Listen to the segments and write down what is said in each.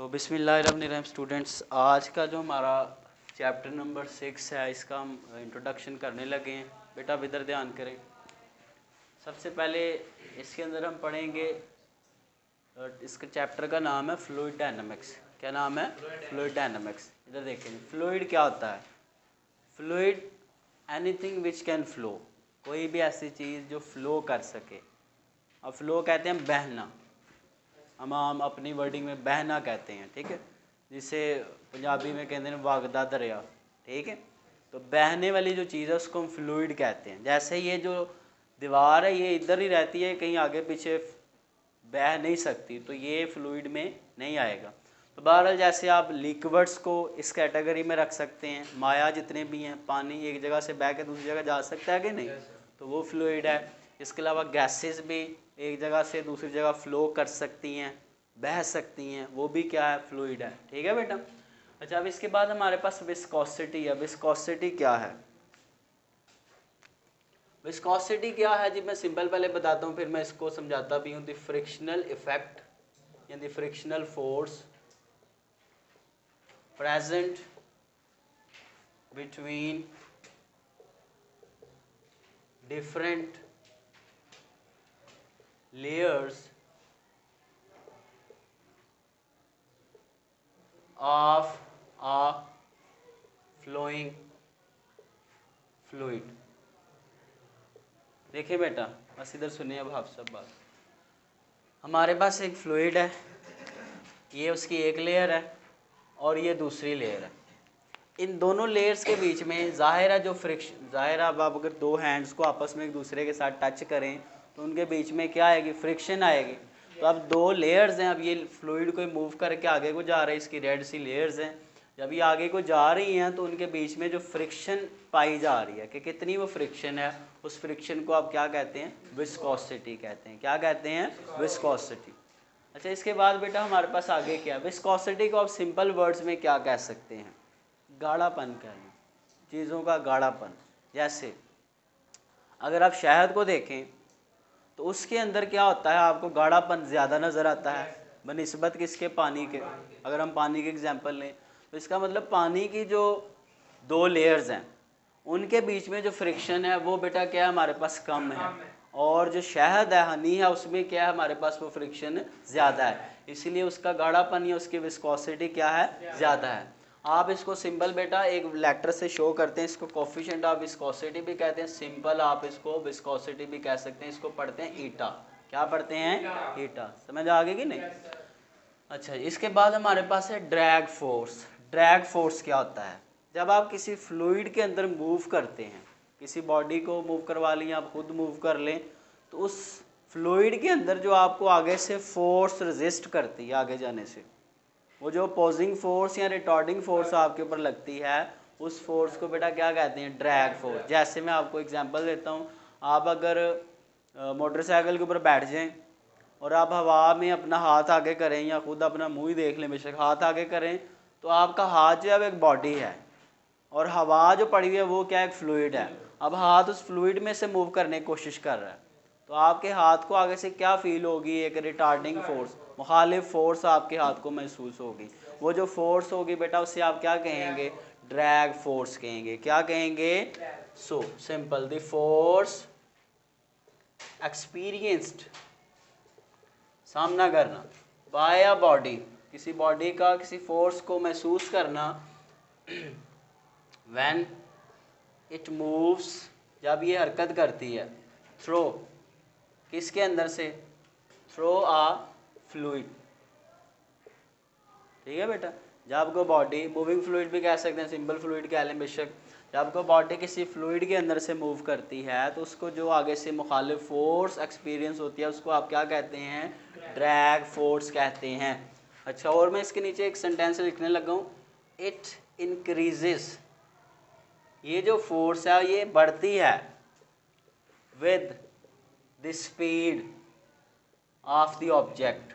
तो बिस्मिल्लाहिर्रहमानिर्रहीम स्टूडेंट्स, आज का जो हमारा चैप्टर नंबर 6 है इसका हम इंट्रोडक्शन करने लगे हैं। बेटा अब इधर ध्यान करें। सबसे पहले इसके अंदर हम पढ़ेंगे, इसके चैप्टर का नाम है फ्लूइड डायनामिक्स। क्या नाम है? Fluid dynamics. इधर देखेंगे फ्लूइड क्या होता है। Fluid anything which can flow, कोई भी ऐसी चीज़ जो फ्लो कर सके। अब फ्लो कहते हैं बहना, हम अपनी वर्डिंग में बहना कहते हैं, ठीक है, जिसे पंजाबी में कहते हैं वगदा दरिया, ठीक है। तो बहने वाली जो चीज़ है उसको हम फ्लूइड कहते हैं। जैसे ये जो दीवार है ये इधर ही रहती है, कहीं आगे पीछे बह नहीं सकती, तो ये फ्लूइड में नहीं आएगा। तो बहरहाल जैसे आप लिक्विड्स को इस कैटेगरी में रख सकते हैं, माया जितने भी हैं, पानी एक जगह से बह के दूसरी जगह जा सकता है कि नहीं, तो वो फ्लूइड है। इसके अलावा गैसेस भी एक जगह से दूसरी जगह फ्लो कर सकती हैं, बह सकती हैं, वो भी क्या है? फ्लूइड है, ठीक है बेटा। अच्छा, अब इसके बाद हमारे पास विस्कोसिटी है। विस्कोसिटी क्या है? विस्कोसिटी क्या है जी, मैं सिंपल पहले बताता हूँ, फिर मैं इसको समझाता भी हूँ। द फ्रिक्शनल इफेक्ट या the frictional force present between different layers of a flowing fluid। देखिए बेटा, बस इधर सुनिए अब आप सब बात। हमारे पास एक फ्लूइड है, ये उसकी एक लेयर है और ये दूसरी लेयर है। इन दोनों लेयर्स के बीच में ज़ाहिर है जो फ्रिक्शन, ज़ाहिर है अब आप अगर दो हैंड्स को आपस में एक दूसरे के साथ टच करें तो उनके बीच में क्या आएगी? फ्रिक्शन आएगी। तो अब दो लेयर्स हैं, अब ये फ्लूइड को मूव करके आगे को जा रहा है, इसकी रेड सी लेयर्स हैं। जब ये आगे को जा रही हैं तो उनके बीच में जो फ्रिक्शन पाई जा रही है कि कितनी वो फ्रिक्शन है, उस फ्रिक्शन को आप क्या कहते हैं? विस्कोसिटी कहते हैं। क्या कहते हैं? विस्कोसिटी। अच्छा, इसके बाद बेटा हमारे पास आगे क्या है? विस्कोसिटी को आप सिंपल वर्ड्स में क्या कह सकते हैं? गाढ़ापन कहना, चीज़ों का गाढ़ापन। जैसे अगर आप शहद को देखें तो उसके अंदर क्या होता है? आपको गाढ़ापन ज़्यादा नज़र आता है बनिस्बत किसके? पानी के। अगर हम पानी के एग्जांपल लें तो इसका मतलब पानी की जो दो लेयर्स हैं उनके बीच में जो फ्रिक्शन है वो बेटा क्या है? हमारे पास कम है। और जो शहद है, हनी है, उसमें क्या है? हमारे पास वो फ्रिक्शन ज़्यादा है, इसीलिए उसका गाढ़ापन या उसकी विस्कोसिटी क्या है? ज़्यादा है। आप इसको सिंपल बेटा एक लेटर से शो करते हैं, इसको कोफिशिएंट ऑफ विस्कोसिटी भी कहते हैं, सिंपल आप इसको विस्कोसिटी भी कह सकते हैं। इसको पढ़ते हैं ईटा। क्या पढ़ते हैं? ईटा। समझ आ गई कि नहीं? अच्छा, इसके बाद हमारे पास है ड्रैग फोर्स। ड्रैग फोर्स क्या होता है? जब आप किसी फ्लूइड के अंदर मूव करते हैं, किसी बॉडी को मूव करवा लें, आप खुद मूव कर लें, तो उस फ्लूइड के अंदर जो आपको आगे से फोर्स रेजिस्ट करती है आगे जाने से, वो जो अपोजिंग फोर्स या रिटॉर्डिंग फोर्स आपके ऊपर लगती है, उस फोर्स को बेटा क्या कहते हैं? Drag force. जैसे मैं आपको एग्जांपल देता हूँ, आप अगर मोटरसाइकिल के ऊपर बैठ जाएं और आप हवा में अपना हाथ आगे करें या खुद अपना मुंह ही देख लें, बेशक हाथ आगे करें, तो आपका हाथ जो है वो एक बॉडी है और हवा जो पड़ी हुई है वो क्या? एक फ्लूइड है। अब हाथ उस फ्लूइड में से मूव करने की कोशिश कर रहा है, तो आपके हाथ को आगे से क्या फील होगी? एक रिटार्डिंग फोर्स, मुखालिफ फोर्स आपके हाथ को महसूस होगी। वो जो फोर्स होगी बेटा उससे आप क्या कहेंगे? ड्रैग फोर्स कहेंगे। क्या कहेंगे? So simple, the force experienced, सामना करना, बाय अ बॉडी, किसी बॉडी का किसी फोर्स को महसूस करना, व्हेन इट मूव्स, जब ये हरकत करती है, थ्रो, किसके अंदर से? थ्रो आ फ्लूइड। ठीक है बेटा, जब कोई बॉडी, मूविंग फ्लूइड भी कह सकते हैं, सिंपल फ्लूइड कह लें बेशक, जब कोई बॉडी किसी फ्लूइड के अंदर से मूव करती है तो उसको जो आगे से मुखालिफ फोर्स एक्सपीरियंस होती है उसको आप क्या कहते हैं? ड्रैग फोर्स कहते हैं। अच्छा, और मैं इसके नीचे एक सेंटेंस लिखने लगा हूँ, इट इंक्रीजेस, ये जो फोर्स है ये बढ़ती है with the speed of the object.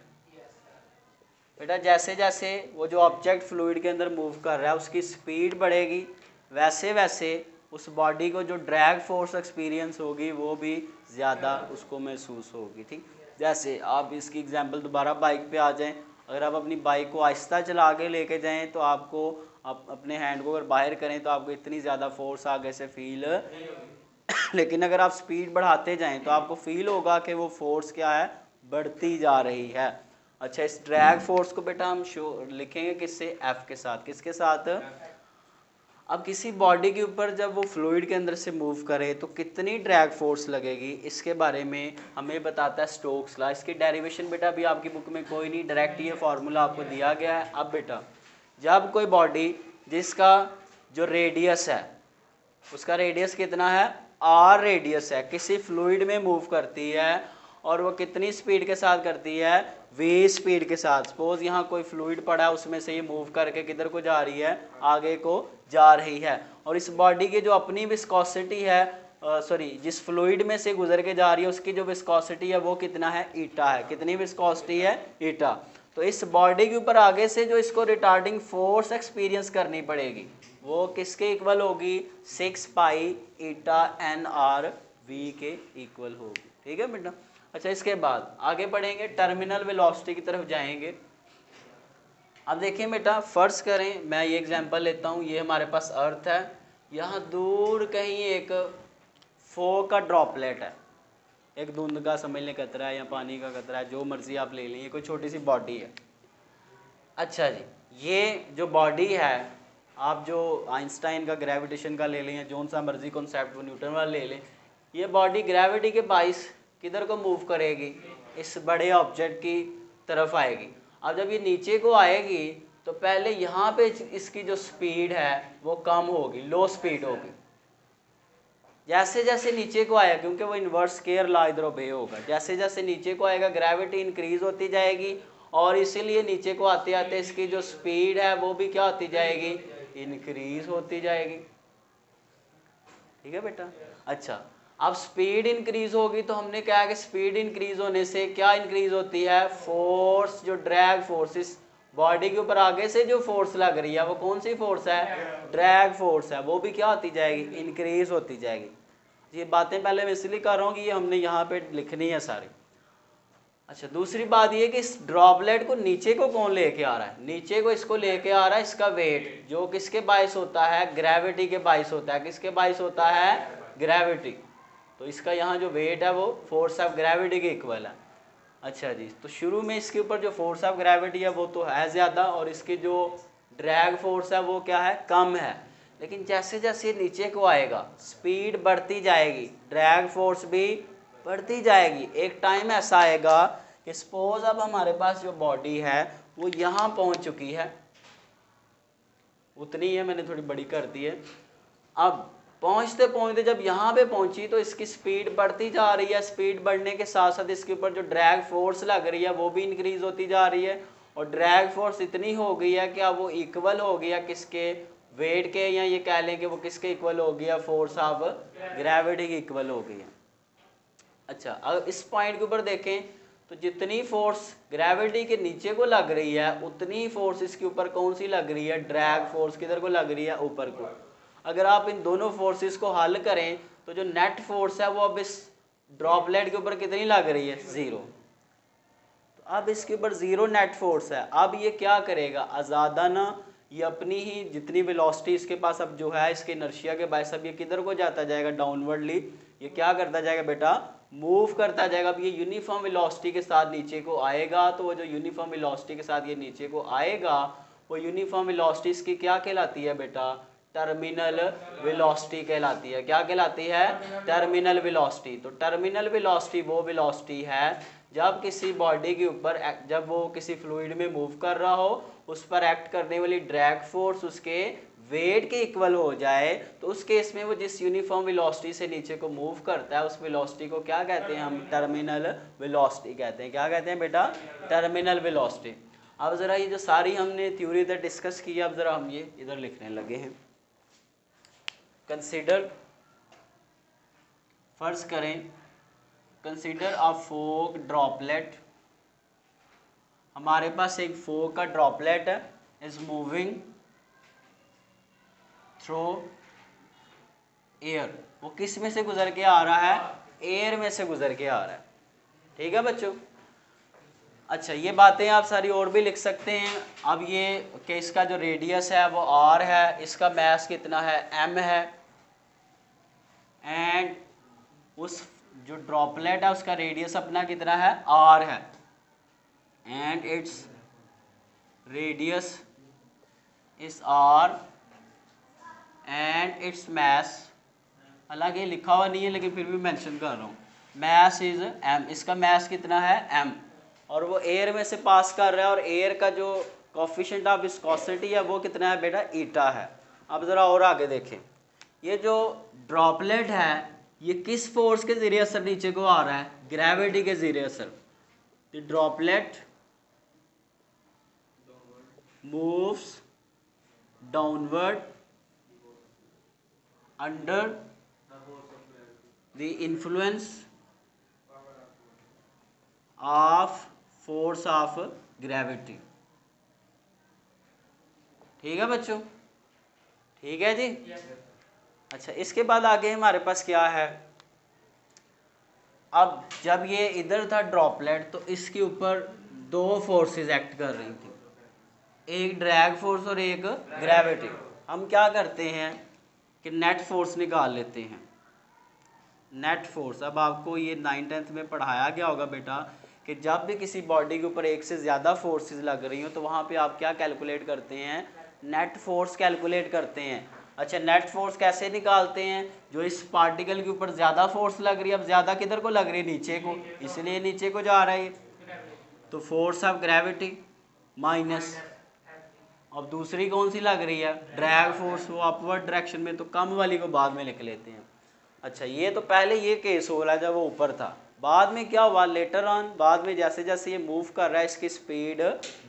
बेटा जैसे जैसे वो जो ऑब्जेक्ट फ्लूइड के अंदर मूव कर रहा है उसकी स्पीड बढ़ेगी, वैसे वैसे उस बॉडी को जो ड्रैग फोर्स एक्सपीरियंस होगी वो भी ज़्यादा उसको महसूस होगी। ठीक, जैसे आप इसकी एग्जांपल दोबारा बाइक पे आ जाएं, अगर आप अपनी बाइक को आहिस्ता चला के लेके जाएं तो आपको आप अपने हैंड को अगर बाहर करें तो आपको इतनी ज़्यादा फोर्स आगे से फील लेकिन अगर आप स्पीड बढ़ाते जाएं तो आपको फील होगा कि वो फोर्स क्या है, बढ़ती जा रही है। अच्छा, इस ड्रैग फोर्स को बेटा हम लिखेंगे किससे, एफ के साथ। किसके साथ? अब किसी बॉडी के ऊपर जब वो फ्लूइड के अंदर से मूव करे तो कितनी ड्रैग फोर्स लगेगी, इसके बारे में हमें बताता है स्टोक्स लॉ। इसकी डेरिवेशन बेटा अभी आपकी बुक में कोई नहीं, डायरेक्ट ये फार्मूला आपको दिया गया है। अब बेटा जब कोई बॉडी जिसका जो रेडियस है, उसका रेडियस कितना है, आर रेडियस है, किसी फ्लूइड में मूव करती है और वो कितनी स्पीड के साथ करती है, वी स्पीड के साथ। सपोज यहाँ कोई फ्लूइड पड़ा है, उसमें से ये मूव करके किधर को जा रही है, आगे को जा रही है। और इस बॉडी की जो अपनी विस्कोसिटी है, जिस फ्लूइड में से गुजर के जा रही है उसकी जो विस्कोसिटी है वो कितना है, ईटा है। कितनी विस्कोसिटी है, ईटा। तो इस बॉडी के ऊपर आगे से जो इसको रिटार्डिंग फोर्स एक्सपीरियंस करनी पड़ेगी वो किसके इक्वल होगी, 6 pi eta n are we के इक्वल होगी। ठीक है बेटा। अच्छा, इसके बाद आगे बढ़ेंगे, टर्मिनल वेलोसिटी की तरफ जाएंगे। अब देखिए बेटा, फर्ज करें मैं ये एग्जांपल लेता हूँ, ये हमारे पास अर्थ है, यहाँ दूर कहीं एक फॉग का ड्रॉपलेट है, एक धुंध का समझ लें कतरा है या पानी का कतरा है, जो मर्जी आप ले लें, ये कोई छोटी सी बॉडी है। अच्छा जी, ये जो बॉडी है, आप जो आइंस्टाइन का ग्रेविटेशन का ले लें या जो सा मर्जी कॉन्सेप्ट वो न्यूटन वाला ले लें, ये बॉडी ग्रेविटी के बाइस किधर को मूव करेगी, इस बड़े ऑब्जेक्ट की तरफ आएगी। अब जब ये नीचे को आएगी तो पहले यहाँ पे इसकी जो स्पीड है वो कम होगी, लो स्पीड होगी। जैसे जैसे नीचे को आएगा, क्योंकि वो इन्वर्स स्केयर लॉ इधर ओबे होगा, जैसे जैसे नीचे को आएगा ग्रेविटी इंक्रीज होती जाएगी और इसीलिए नीचे को आते आते इसकी जो स्पीड है वो भी क्या होती जाएगी, इंक्रीज होती जाएगी। ठीक है बेटा। अच्छा, अब स्पीड इंक्रीज होगी तो हमने क्या है कि स्पीड इंक्रीज होने से क्या इंक्रीज होती है, फोर्स, जो ड्रैग फोर्स, इस बॉडी के ऊपर आगे से जो फोर्स लग रही है वो कौन सी फोर्स है, ड्रैग फोर्स है, वो भी क्या होती जाएगी, इंक्रीज होती जाएगी। ये बातें पहले मैं इसलिए कर रहा हूँ कि ये हमने यहाँ पे लिखनी है सारी। अच्छा, दूसरी बात ये कि इस ड्रॉपलेट को नीचे को कौन लेके आ रहा है, नीचे को इसको लेके आ रहा है इसका वेट, जो किसके बाइस होता है, ग्रेविटी के बाइस होता है। किसके बाइस होता है, ग्रेविटी। तो इसका यहाँ जो वेट है वो फोर्स ऑफ ग्रेविटी के इक्वल है। अच्छा जी, तो शुरू में इसके ऊपर जो फोर्स ऑफ ग्रेविटी है वो तो है ज़्यादा और इसकी जो ड्रैग फोर्स है वो क्या है, कम है। लेकिन जैसे जैसे नीचे को आएगा स्पीड बढ़ती जाएगी, ड्रैग फोर्स भी बढ़ती जाएगी। एक टाइम ऐसा आएगा कि सपोज अब हमारे पास जो बॉडी है वो यहाँ पहुँच चुकी है, उतनी है, मैंने थोड़ी बड़ी कर दी है। अब पहुँचते पहुँचते जब यहाँ पे पहुँची तो इसकी स्पीड बढ़ती जा रही है, स्पीड बढ़ने के साथ साथ इसके ऊपर जो ड्रैग फोर्स लग रही है वो भी इंक्रीज होती जा रही है और ड्रैग फोर्स इतनी हो गई है कि अब वो इक्वल हो गया किसके, वेट के, या ये कह लें कि वो किसके इक्वल हो गया, फोर्स ऑफ ग्रेविटी की इक्वल हो गई है। अच्छा, अब इस पॉइंट के ऊपर देखें तो जितनी फोर्स ग्रेविटी के नीचे को लग रही है उतनी फोर्स इसके ऊपर कौन सी लग रही है, ड्रैग फोर्स किधर को लग रही है, ऊपर को। अगर आप इन दोनों फोर्सेस को हल करें तो जो नेट फोर्स है वो अब इस ड्रॉपलेट के ऊपर कितनी लग रही है, 0। तो अब इसके ऊपर 0 नेट फोर्स है। अब ये क्या करेगा, आज़ादाना ये अपनी ही जितनी वेलोसिटी इसके पास अब जो है इसके इनर्शिया के बायस अब ये किधर को जाता जाएगा, डाउनवर्डली। ये क्या करता जाएगा बेटा, मूव करता जाएगा। अब ये यूनिफॉर्म वेलोसिटी के साथ नीचे को आएगा, तो वो जो यूनिफॉर्म वेलोसिटी के साथ ये नीचे को आएगा वो यूनिफॉर्म वेलोसिटी इसकी क्या कहलाती है बेटा, टर्मिनल वेलोसिटी कहलाती है। क्या कहलाती है, टर्मिनल वेलोसिटी। तो टर्मिनल वेलोसिटी वो वेलोसिटी है जब किसी बॉडी के ऊपर, जब वो किसी फ्लूइड में मूव कर रहा हो, उस पर एक्ट करने वाली ड्रैग फोर्स उसके वेट के इक्वल हो जाए, तो उस केस में वो जिस यूनिफॉर्म वेलोसिटी से नीचे को मूव करता है उस वेलोसिटी को क्या कहते हैं हम, टर्मिनल वेलोसिटी कहते हैं। क्या कहते हैं बेटा, टर्मिनल वेलोसिटी। अब ज़रा ये जो सारी हमने थ्योरी इधर डिस्कस की, अब ज़रा हम ये इधर लिखने लगे हैं। कंसीडर, फर्ज करें, कंसीडर अ फॉग ड्रॉपलेट। हमारे पास एक फॉग का ड्रॉपलेट है, इज मूविंग थ्रू एयर। वो किस में से गुजर के आ रहा है, एयर में से गुजर के आ रहा है। ठीक है बच्चों। अच्छा, ये बातें आप सारी और भी लिख सकते हैं। अब ये कि इसका जो रेडियस है वो r है, इसका मास कितना है m है, एंड उस जो ड्रॉपलेट है उसका रेडियस अपना कितना है r है, एंड इट्स रेडियस इस r एंड इट्स मास, हालांकि ये लिखा हुआ नहीं है लेकिन फिर भी मेंशन कर रहा हूँ, मास इज m, इसका मास कितना है m, और वो एयर में से पास कर रहा है, और एयर का जो कोफिशिएंट ऑफ विस्कोसिटी है वो कितना है बेटा, ईटा है। अब ज़रा और आगे देखें, ये जो ड्रॉपलेट है ये किस फोर्स के ज़रिए असर नीचे को आ रहा है, ग्रेविटी के ज़रिए असर। The droplet moves downward under the influence of force of gravity. ठीक है बच्चों, ठीक है जी। अच्छा, इसके बाद आगे हमारे पास क्या है, अब जब ये इधर था ड्रॉपलेट तो इसके ऊपर दो फोर्सेस एक्ट कर रही थी, एक ड्रैग फोर्स और एक ग्रेविटी। हम क्या करते हैं कि नेट फोर्स निकाल लेते हैं, नेट फोर्स। अब आपको ये 9th-10th में पढ़ाया गया होगा बेटा कि जब भी किसी बॉडी के ऊपर एक से ज़्यादा फोर्सेस लग रही हो तो वहाँ पे आप क्या कैलकुलेट करते हैं, नेट फोर्स कैलकुलेट करते हैं। अच्छा, नेट फोर्स कैसे निकालते हैं, जो इस पार्टिकल के ऊपर ज़्यादा फोर्स लग रही है, अब ज़्यादा किधर को लग रही है, नीचे को, इसलिए नीचे को जा रहा है, तो फोर्स ऑफ ग्रेविटी माइनस, अब दूसरी कौन सी लग रही है, ड्रैग फोर्स, वो अपवर्ड डायरेक्शन में, तो कम वाली को बाद में लिख लेते हैं। अच्छा, ये तो पहले ये केस हो रहा है जब वो ऊपर था, बाद में क्या हुआ, लेटर ऑन, बाद में जैसे जैसे ये मूव कर रहा है इसकी स्पीड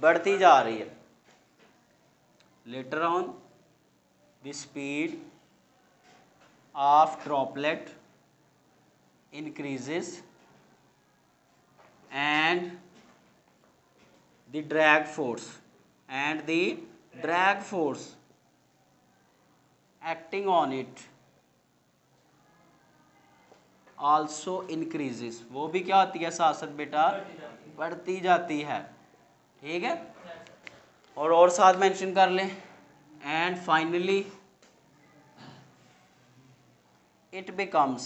बढ़ती जा रही है, later on the speed of droplet increases and the drag force acting on it also increases, वो भी क्या होती है साथ साथ बेटा, बढ़ती जाती है। ठीक है, और साथ मेंशन कर लें, and finally it becomes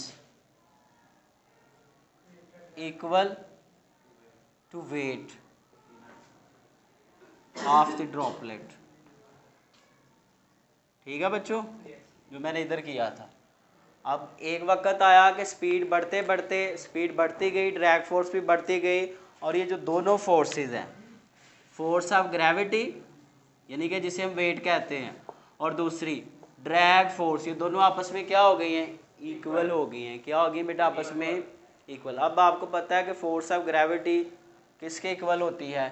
equal to weight of the droplet। ठीक है बच्चों, जो मैंने इधर किया था। अब एक वक्त आया कि स्पीड बढ़ते बढ़ते स्पीड बढ़ती गई, ड्रैग फोर्स भी बढ़ती गई, और ये जो दोनों फोर्सेस हैं, फोर्स ऑफ ग्रेविटी यानी कि जिसे हम वेट कहते हैं, और दूसरी ड्रैग फोर्स, ये दोनों आपस में क्या हो गई हैं, इक्वल हो गई हैं। क्या हो गई बेटा, आपस में इक्वल। अब आपको पता है कि फोर्स ऑफ ग्रेविटी किसके इक्वल होती है,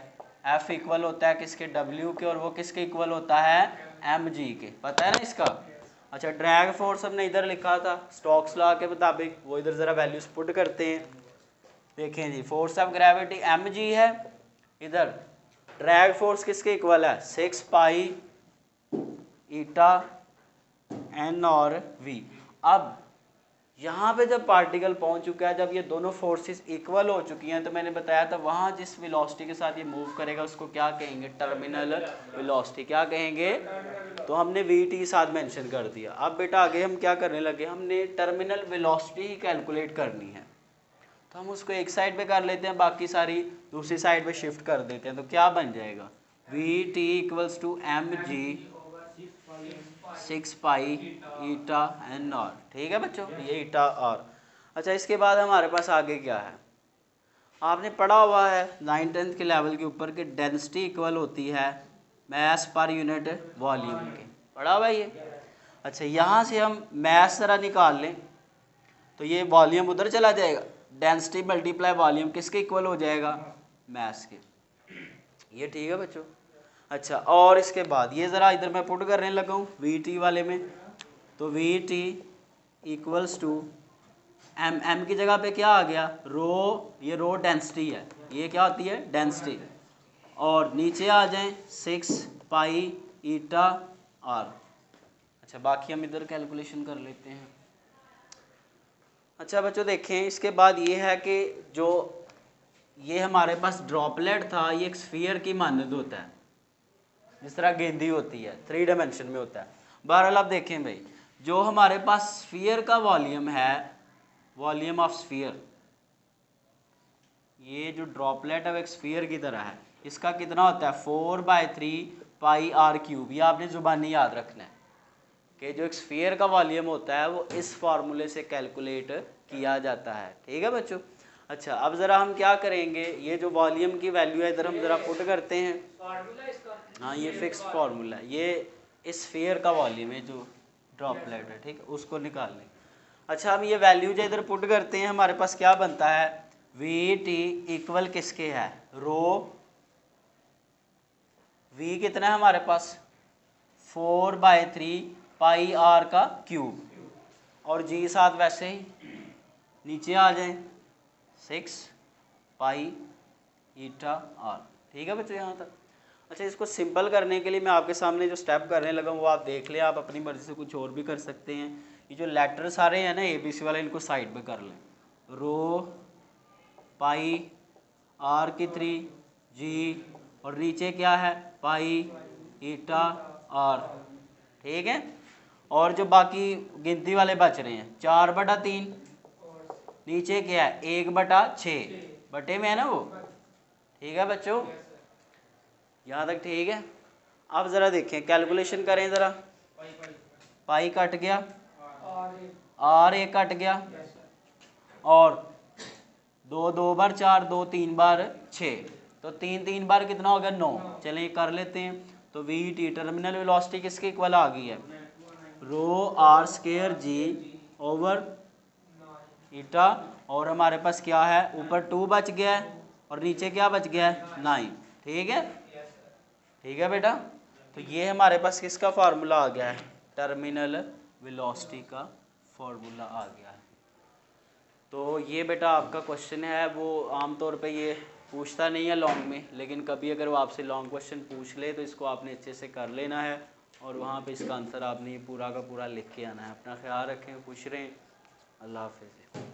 F इक्वल होता है किसके, W के, और वो किसके इक्वल होता है, mg के, पता है ना इसका। अच्छा, ड्रैग फोर्स हमने इधर लिखा था स्टोक्स लॉ के मुताबिक, वो इधर ज़रा वैल्यूज पुट करते हैं। देखें जी, फोर्स ऑफ ग्रेविटी mg है, इधर ड्रैग फोर्स किसके इक्वल है, 6 पाई ईटा n और v। अब यहाँ पे जब पार्टिकल पहुँच चुका है, जब ये दोनों फोर्सेस इक्वल हो चुकी हैं, तो मैंने बताया था वहाँ जिस वेलोसिटी के साथ ये मूव करेगा उसको क्या कहेंगे, टर्मिनल वेलोसिटी। क्या कहेंगे, तो हमने vt साथ मेंशन कर दिया। अब बेटा आगे हम क्या करने लगे, हमने टर्मिनल वेलोसिटी ही कैलकुलेट करनी है, तो हम उसको एक साइड पे कर लेते हैं, बाकी सारी दूसरी साइड पे शिफ्ट कर देते हैं। तो क्या बन जाएगा, vt equals to mg 6 pi eta n r. ठीक है बच्चों, ये ईटा आर। अच्छा, इसके बाद हमारे पास आगे क्या है, आपने पढ़ा हुआ है 9th-10th के लेवल के ऊपर कि डेंसिटी इक्वल होती है मास पर यूनिट वॉल्यूम के, पढ़ा हुआ है ये। अच्छा, यहाँ से हम मास ज़रा निकाल लें तो ये वॉल्यूम उधर चला जाएगा, डेंसिटी मल्टीप्लाई वॉल्यूम किसके इक्वल हो जाएगा, मास के। ये ठीक है बच्चों। अच्छा, और इसके बाद ये ज़रा इधर मैं पुट करने लगा हूँ vt वाले में, तो vt इक्वल्स टू m की जगह पे क्या आ गया, रो, ये रो डेंसिटी है, ये क्या होती है, डेंसिटी, और नीचे आ जाएं 6 पाई ईटा आर। अच्छा, बाकी हम इधर कैलकुलेशन कर लेते हैं। अच्छा बच्चों देखें, इसके बाद ये है कि जो ये हमारे पास ड्रॉपलेट था, ये एक स्फीयर की मानद होता है, जिस तरह गेंदी होती है, 3 डायमेंशन में होता है। बहरहाल आप देखें भाई, जो हमारे पास स्फीयर का वॉल्यूम है, वॉल्यूम ऑफ स्फीयर, ये जो ड्रॉपलेट है वो एक स्फीयर की तरह है, इसका कितना होता है 4/3 पाई आर क्यूब। ये आपने जुबानी याद रखना है कि जो एक स्फीयर का वॉल्यूम होता है वो इस फार्मूले से कैलकुलेट किया जाता है। ठीक है बच्चों। अच्छा, अब ज़रा हम क्या करेंगे, ये जो वॉल्यूम की वैल्यू है इधर हम ज़रा पुट करते हैं। हाँ, ये फिक्स फार्मूला है, ये इस स्फीयर का वॉल्यूम है जो ड्रॉपलेट है, ठीक है, उसको निकाल लें। अच्छा, हम ये वैल्यू जो इधर पुट करते हैं, हमारे पास क्या बनता है, वी टी इक्वल किसके है, रो, वी कितना है हमारे पास 4/3 पाई आर का क्यूब, और जी साथ वैसे ही नीचे आ जाए 6 पाई ईटा आर। ठीक है बच्चों यहाँ तक। अच्छा, इसको सिंपल करने के लिए मैं आपके सामने जो स्टेप करने लगा हूँ वो आप देख लें, आप अपनी मर्ज़ी से कुछ और भी कर सकते हैं। ये जो लेटर सारे हैं ना ABC वाले, इनको साइड पे कर लें, रो पाई आर की 3 जी, और नीचे क्या है पाई ईटा आर। ठीक है, और जो बाकी गिनती वाले बच रहे हैं 4/3, नीचे क्या है 1/6 बटे में है ना वो। ठीक है बच्चों, यहाँ तक ठीक है। अब ज़रा देखें, कैलकुलेशन करें ज़रा, पाई कट गया, आर एक कट गया, और 2 2 बार 4, 2 3 बार 6, तो 3 3 बार कितना हो गया 9। चलें ये कर लेते हैं। तो वी टी टर्मिनल वेलोसिटी किसके इक्वल आ गई है, रो आर स्क्वायर जी ओवर ईटा, और हमारे पास क्या है ऊपर 2 बच गया है और नीचे क्या बच गया है 9। ठीक है, ठीक है बेटा। तो ये हमारे पास किसका फार्मूला आ गया है, टर्मिनल वेलोसिटी का फार्मूला आ गया है। तो ये बेटा आपका क्वेश्चन है, वो आमतौर पे ये पूछता नहीं है लॉन्ग में, लेकिन कभी अगर वो आपसे लॉन्ग क्वेश्चन पूछ ले तो इसको आपने अच्छे से कर लेना है, और वहाँ पे इसका आंसर आपने पूरा का पूरा लिख के आना है। अपना ख्याल रखें, खुश रहें, अल्लाह हाफिज़।